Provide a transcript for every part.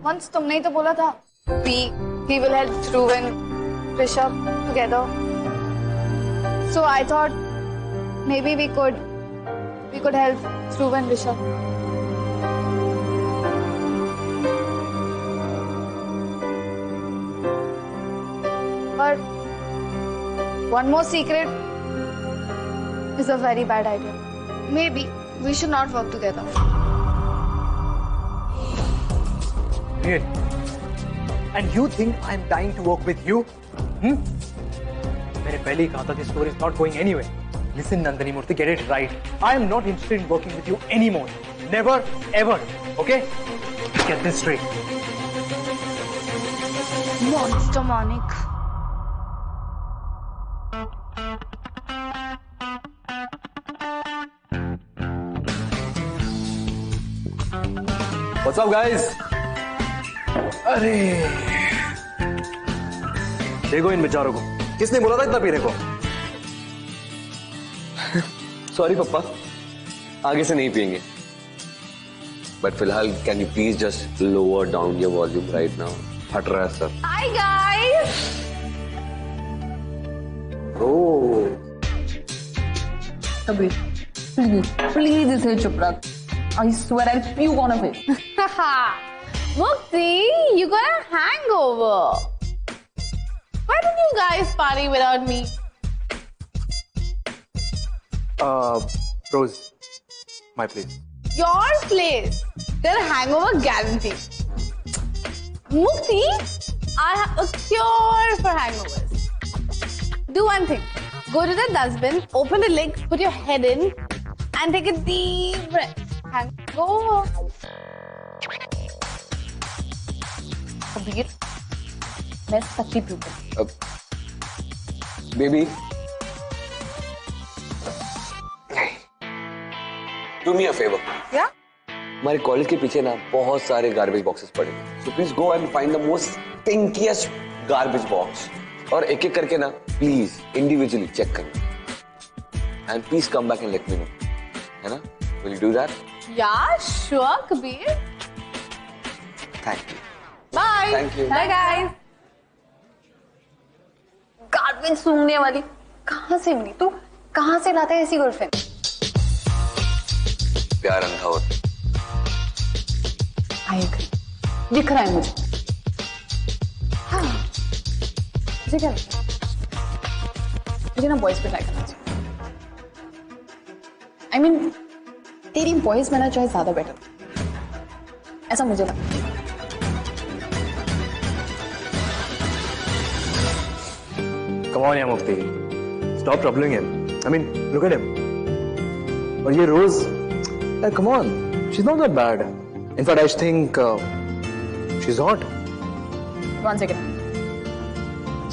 once तुमने ही तो बोला था we will help Dhruv and Rishabh together. So I thought maybe we could help Dhruv and Rishabh. But one more secret is a very bad idea. Maybe we should not work together. Really? And you think I'm dying to work with you? मैंने पहले ही कहा था this story is not going anywhere. Listen, Nandini Murthy, get it right. I am not interested in working with you anymore. Never, ever. Okay? Get this straight. Monster Manik. What's up, guys? अरे देखो इन बेचारों को, किसने बोला था इतना पीने को? सॉरी पप्पा, आगे से नहीं पियेंगे। बट फिलहाल can you please just lower down your volume right now? फट रहा है sir. Hi guys. Oh Kabir please इसे चुप रख। I swear I'll puke on a face. Mukti, you got a hangover. Why did you guys party without me? Rose, my place. Your place. There's a hangover guarantee. Mukti, I have a cure for hangovers. Do one thing. Go to the dustbin, open the lid, put your head in, and take a deep breath. Hangover. Kabir मैं सच्ची पीऊंगा। Baby, do me a favour. क्या? हमारे college के पीछे ना बहुत सारे गार्बेज बॉक्सेस पड़े हैं, so please go and find the most stinkiest garbage box और एक एक करके ना प्लीज इंडिविजुअली चेक करना and please come back and let me know, है ना? Will you do that? Yeah, sure, Kabir. Thank you. Bye. Thank you. Bye, guys. Garbage सूंघने वाली कहाँ से मिली तू? कहाँ से लाता है ऐसी गर्लफ्रेंड? प्यार अंधा होता है। आई एग्री, दिख रहा है मुझे। हाँ, मुझे क्या लगता है? मुझे ना बॉयज पे ट्राई करना चाहिए। I mean, तेरी बॉयज में ना चॉइस ज्यादा बेटर, ऐसा मुझे लगता है। Come on, Mukti. Stop troubling him. I mean, look at him. और ये Rose, come on, she's not that bad. In fact, I think she's hot. One second.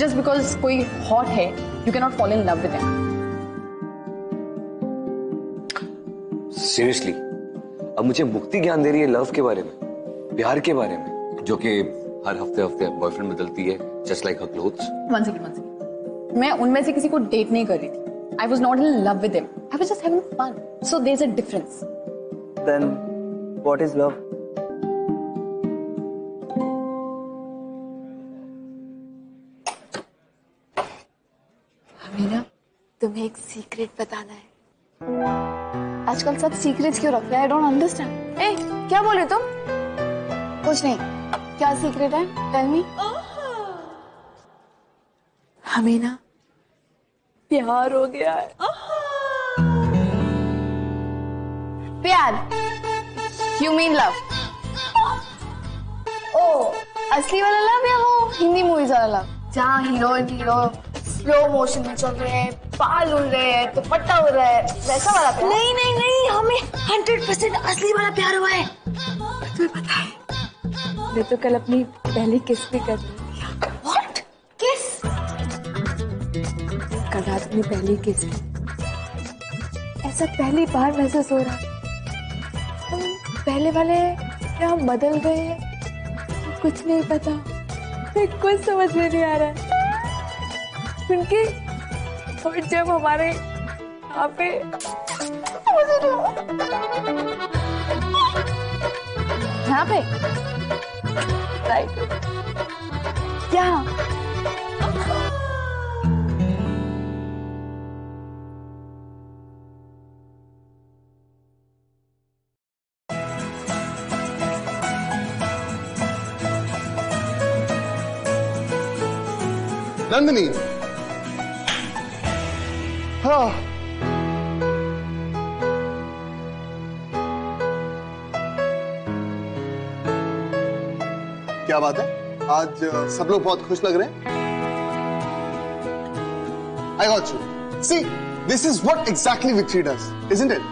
Just because कोई hot है, you cannot fall in love with him. Seriously, अब मुझे मुक्ति ज्ञान दे रही है लव के बारे में, प्यार के बारे में, जो कि हर हफ्ते हफ्ते बॉयफ्रेंड बदलती है, जस्ट लाइक हर क्लोथ्स। One second. मैं उनमें से किसी को डेट नहीं कर रही थी। I was not in love with him. I was just having fun. So there's a difference. Then, what is love? हमें ना तुम्हें एक सीक्रेट बताना है। आजकल सब सीक्रेट्स क्यों रख रहे हैं? I don't understand. ए, क्या बोल रहे तुम? कुछ नहीं। क्या सीक्रेट है? Tell me. हमें ना प्यार हो गया है। प्यार? You mean love? ओ, असली वाला लव या वो हिंदी मूवीज वाला लव? जहाँ हीरो स्लो मोशन में चल रहे हैं, बाल उड़ रहे हैं, दुपट्टा उड़ रहा है, वैसा वाला प्यार? नहीं नहीं नहीं, हमें 100% असली वाला प्यार हुआ है। तुम्हें पता है, मैं तो कल अपनी पहली किस भी कर ली। What? किस? कल रात अपनी पहली किस की। ऐसा पहली बार महसूस हो रहा। पहले वाले क्या हम बदल गए हैं? कुछ नहीं पता, मुझे कुछ समझ में नहीं आ रहा। उनके और जब हमारे यहाँ पे यहाँ पे Right. क्या? नंदिनी, हाँ, क्या बात है? आज सब लोग बहुत खुश लग रहे हैं। I got you. See, this is what exactly victory does, isn't it?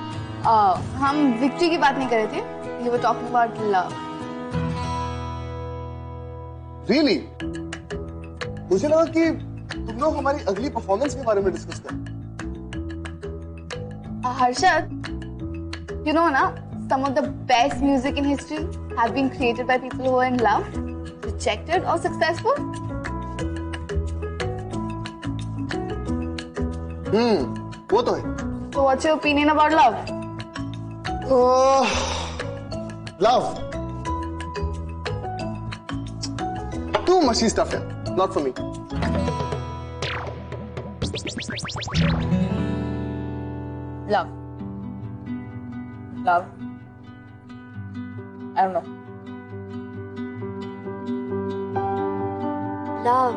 हम विक्ट्री की बात नहीं कर रहे थे. You were talking about love. Really? मुझे लगा कि तुम लोग हमारी अगली परफॉर्मेंस के बारे में डिस्कस कर. Harshad, you know ना, some of the best music in history have been created by people who are in love, rejected or successful. वो तो है. So what's your opinion about love? Love. Too mushy stuff, yeah. Not for me. Love. Love. I don't know. Love.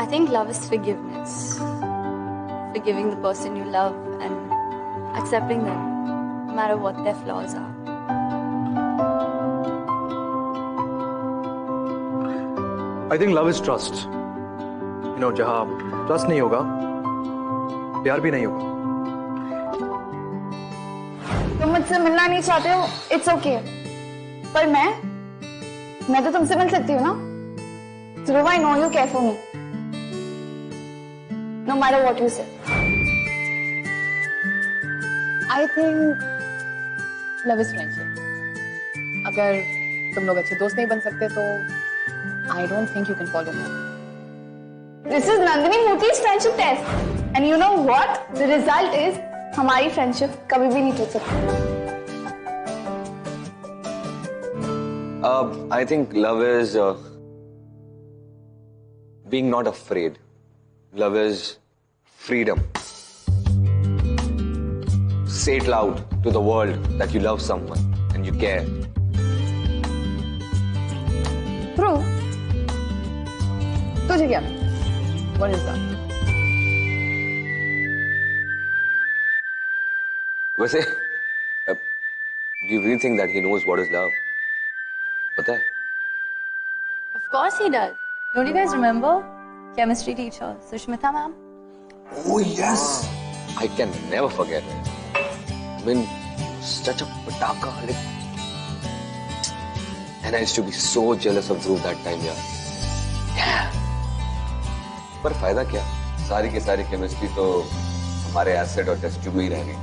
I think love is forgiveness. Forgiving the person you love and accepting them, no matter what their flaws are. I think love is trust. You know, जहाँ trust नहीं होगा, प्यार भी नहीं होगा. तुम मुझसे मिलना नहीं चाहते हो, it's okay. पर मैं तो तुमसे मिल सकती हूँ ना? Through I know you care for me. No matter what you say. I think love is friendship. अगर तुम लोग अच्छे दोस्त नहीं बन सकते तो I don't think you can fall in love. This is Nandini Muti's friendship test. And you know what? The result is हमारी friendship कभी भी नहीं टूट सकती. I think love is being not afraid. Love is freedom. Say it loud to the world that you love someone and you care. True. तुझे क्या? What is that? वैसे do you really think that he knows what is love? पता है? Of course he does. Don't you guys remember? Chemistry teacher, Sushmita ma'am. Oh yes! I can never forget it. I mean, such a pataka. And I used to be so jealous of Dhruv that time, yeah. पर फायदा क्या? सारी की सारी chemistry तो हमारे acid और test tube में ही रह गई.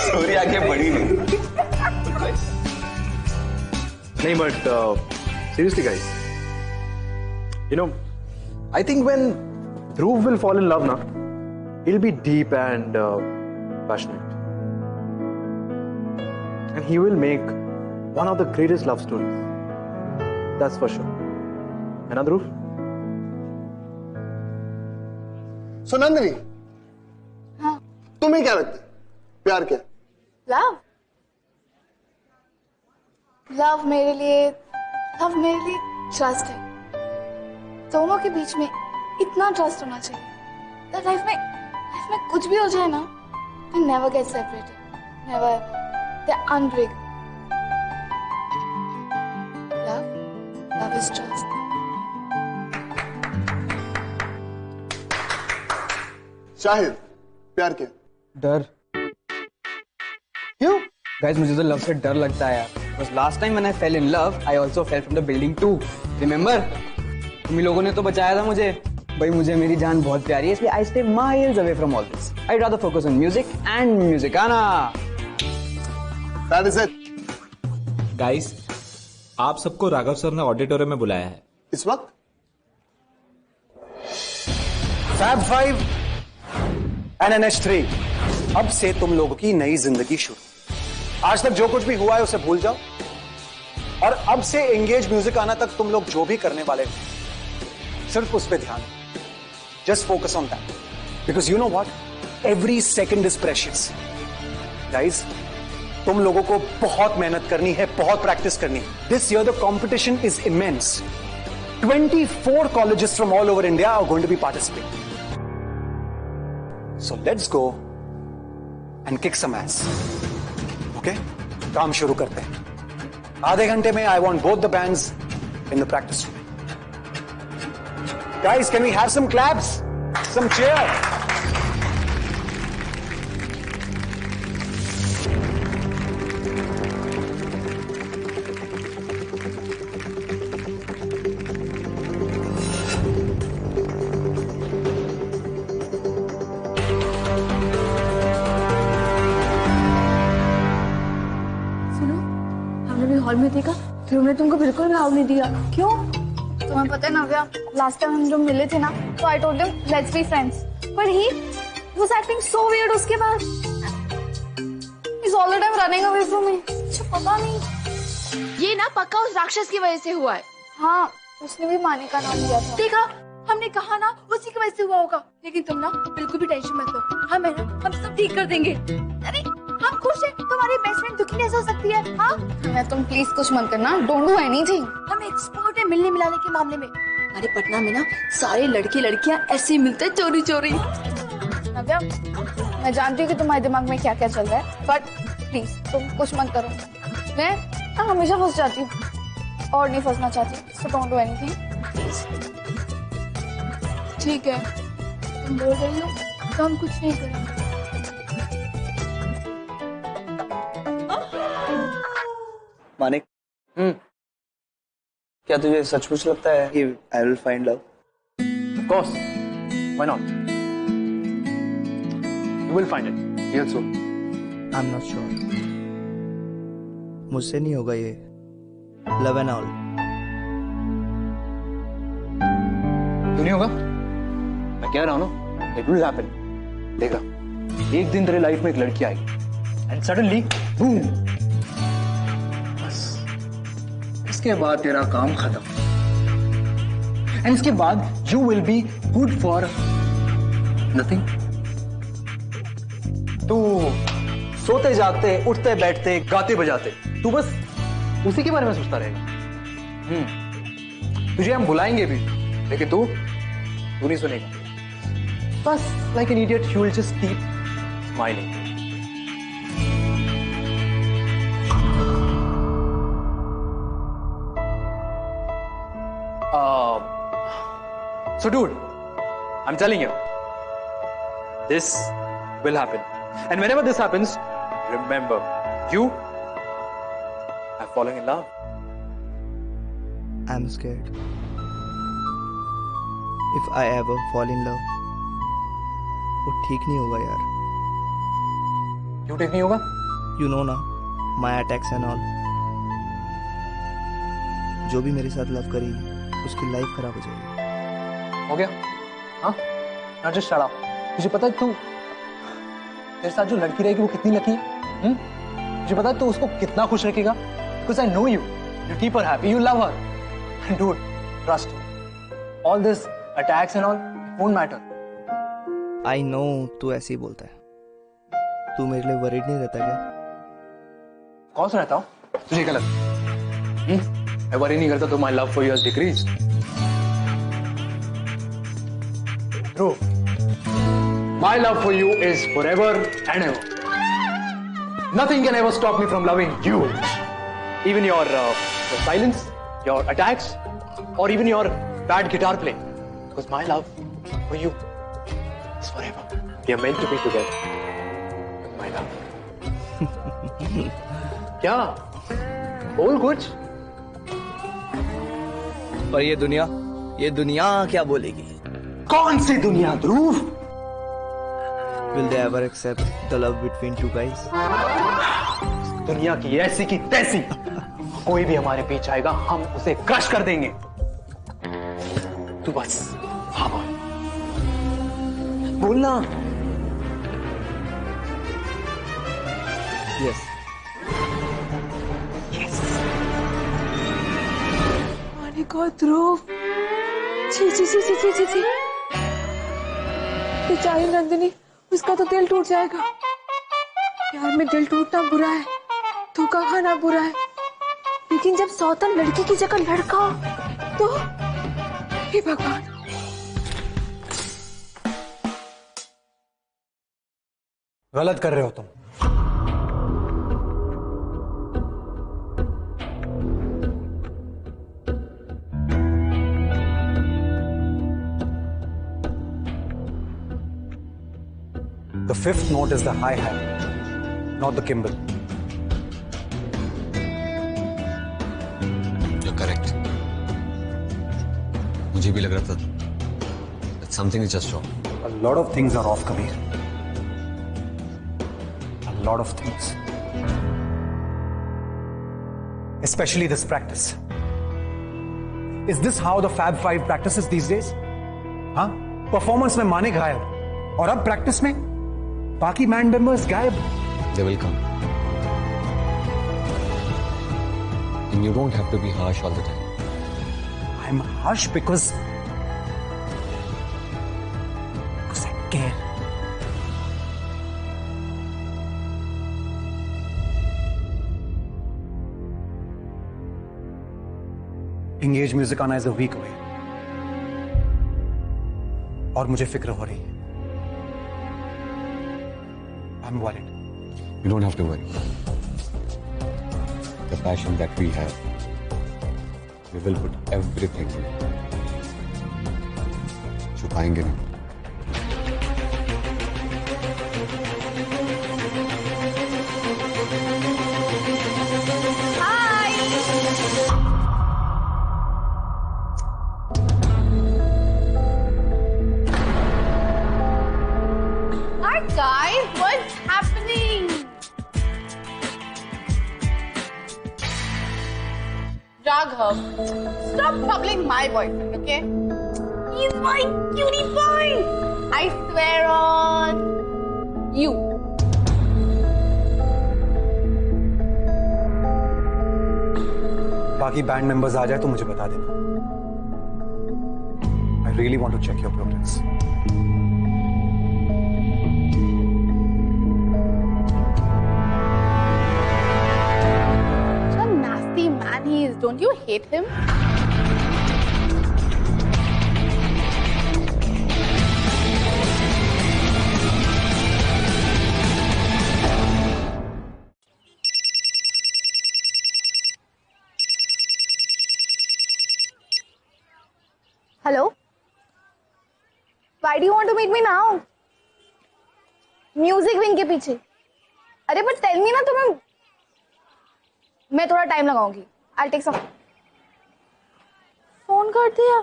स्टोरी आगे बढ़ी नहीं. नहीं, but seriously, guys, you know, I think when Dhruv will fall in love, na, he'll be deep and passionate, and he will make one of the greatest love stories. That's for sure. है ना ध्रुव? So Nandini, हाँ. तुम्हें क्या लगता है? प्यार क्या? Love. Love मेरे लिए ट्रस्ट है. दोनों के बीच में इतना ट्रस्ट होना चाहिए that लाइफ में कुछ भी हो जाए ना, they never get separated, never ever. They're unbreakable. Love is trust. Shahid, प्यार क्या? डर. क्यों? गाइस, मुझे तो लव से डर लगता है यार. Because last time when I fell in love, I also fell from the building too. Remember? तुम लोगों ने तो बचाया था मुझे. भाई मुझे मेरी जान बहुत प्यारी है, इसलिए I stay miles away from all this. I'd rather focus on music and musicana. That is it. Guys, आप सबको राघव सर ने ऑडिटोरियम में बुलाया है. इस वक्त? Fab 5 and NH3. अब से तुम लोगों की नई जिंदगी शुरू। आज तक जो कुछ भी हुआ है उसे भूल जाओ, और अब से एंगेज म्यूजिक आना तक तुम लोग जो भी करने वाले हो सिर्फ उस पर ध्यान। Just focus on that, because you know what, every second is precious. Guys, तुम लोगों को बहुत मेहनत करनी है, बहुत प्रैक्टिस करनी है। This year the competition is immense. 24 colleges from all over India are going to be participating. So let's go and kick some ass. Okay? काम शुरू करते हैं। आधे घंटे में I want both the bands in the practice room. Guys, can we have some claps? Some cheer? Hall में देखा, फिर उन्होंने तुमको बिल्कुल अलाउ नहीं दिया। क्यों? तुम्हें पता है नव्या, लास्ट टाइम हम जब मिले थे ना, तो I told him let's be friends, but he was acting so weird. उसके बाद he is all the time running away from me. अच्छा पता नहीं, ये ना पक्का उस राक्षस की वजह से हुआ है। हाँ, उसने भी माने का नाम लिया था। देखा, हमने कहा ना उसी की वजह से हुआ होगा। लेकिन तुम ना बिल्कुल भी टेंशन मत लो, हम है ना, हम सब ठीक कर देंगे। अरे हम खुश हैं, तुम्हारी बेस्ट फ्रेंड दुखी कैसे हो सकती है? हाँ, मैं तुम प्लीज कुछ मत करना, डोंट डू एनीथिंग। हम एक्सपर्ट है मिलने मिलाने के मामले में। हमारे पटना में ना सारे लड़के लड़कियां ऐसे मिलते हैं चोरी चोरी। नव्या, मैं जानती हूँ कि तुम्हारे दिमाग में क्या क्या चल रहा है, बट प्लीज तुम कुछ मत करो। मैं हमेशा फंस जाती हूँ और नहीं फंसना चाहती, so don't do anything please. ठीक है, तुम बोल रही हो तो हम कुछ नहीं करेंगे। मानिक, क्या तुझे सचमुच लगता है कि I will find love? Of course. Why not? You will find it. Real soon. I'm not sure. मुझसे नहीं होगा ये लव एंड ऑल। क्यों नहीं होगा? मैं कह रहा हूं ना, it will happen. देखा, एक दिन तेरे लाइफ में एक लड़की आएगी and suddenly boom. बस इसके बाद तेरा काम खत्म। And इसके बाद you will be good for nothing. तू सोते जागते, उठते बैठते, गाते बजाते, तू बस उसी के बारे में सोचता रहेगा। तुझे हम बुलाएंगे भी, लेकिन तू नहीं सुनेगा। बस like an idiot, you will just keep smiling. So dude, I'm telling you, this will happen. And whenever this happens, remember, you have fallen in love. I'm scared. If I ever fall in love, वो ठीक नहीं होगा यार। क्यों ठीक नहीं होगा? You know ना, my attacks and all. जो भी मेरे साथ लव करेगी, उसकी लाइफ खराब हो जाएगी। हो गया? हाँ? Now just shut up. तुझे पता है तू तेरे साथ जो लड़की रहेगी वो कितनी लकी है? तुझे पता है तू उसको कितना खुश रखेगा? Because I know you. You keep her happy. You love her. And dude, trust me. All this attacks and all won't matter. I know तू ऐसे ही बोलता है। तू मेरे लिए worried नहीं रहता क्या? कौन सा रहता हूँ? तुझे क्या लगता है? मैं worry नहीं करता तो my love for you has decreased. True. My love for you is forever and ever. Nothing can ever stop me from loving you. Even your silence, your attacks, or even your bad guitar playing. Because my love for you is forever. We are meant to be together. With my love. क्या? बोल कुछ? और ये दुनिया क्या बोलेगी? कौन सी दुनिया ध्रुव? Will they ever accept the love between two guys? दुनिया की ऐसी की तैसी कोई भी हमारे पीछे आएगा, हम उसे क्रश कर देंगे। तू बस हाँ बोलना। Yes. माने को ध्रुव, छी छी छी छी छी छी छी, बेचारी नंदिनी, उसका तो दिल टूट जाएगा। प्यार में दिल टूटना बुरा है, धोखा खाना बुरा है, लेकिन जब सौतन लड़की की जगह लड़का हो, तो हे भगवान। गलत कर रहे हो तुम। The fifth note is the hi-hat, not the cymbal. You're correct. मुझे भी लग रहा था that something is just wrong. A lot of things are off, Kabir. A lot of things. Especially this practice. Is this how the Fab Five practices these days? हाँ? Performance में माने गायब और अब practice में बाकी band members गायब. They will come. And you don't have to be harsh all the time. I'm harsh because I care. Engage Music आना is a week away. और मुझे फिक्र हो रही है. I'm worried. You don't have to worry. The passion that we have, we will put everything in it. छुपाएंगे नहीं. Hi guys, what's happening? Raghav, stop troubling my boyfriend, okay? He's my cutie pie. I swear on you. बाकी band members आ जाए तो मुझे बता देना. I really want to check your progress. What a nasty man he is. Don't you hate him? Hello? Why do you want to meet me now? Music wing के पीछे. अरे but tell me ना तुम्हें. मैं थोड़ा time लगाऊंगी. I'll take some. Phone कर दिया.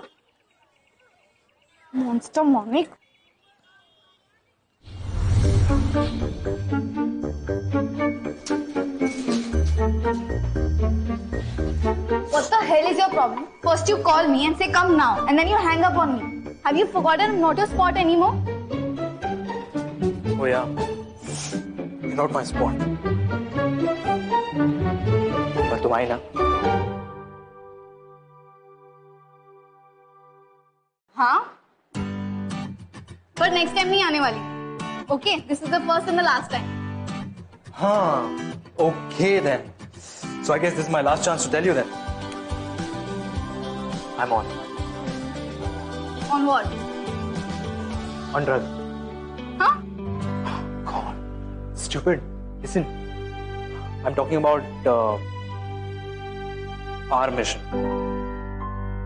Monster Monik. What the hell is your problem? First you call me and say come now, and then you hang up on me. Have you forgotten not your spot anymore? Oh yeah, you're not my spot. पर तुम आई ना. हाँ? पर next time नहीं आने वाली. Okay, this is the first and the last time. हाँ. Okay then. So I guess this is my last chance to tell you then. I'm on. On what? On drug. Huh? God. Stupid. Listen. I'm talking about our mission.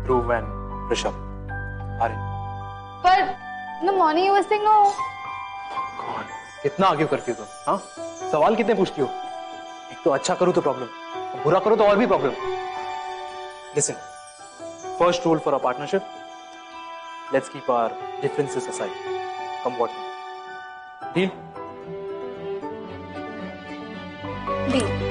Dhruv and Rishabh. Are in. But in the morning you were saying no. God. कितना आगे करती हो तुम? हाँ? सवाल कितने पूछती हो? एक तो अच्छा करूँ तो प्रॉब्लम, बुरा करो तो और भी problem. Listen. First rule for our partnership. Let's keep our differences aside. Come what may. Deal? Deal.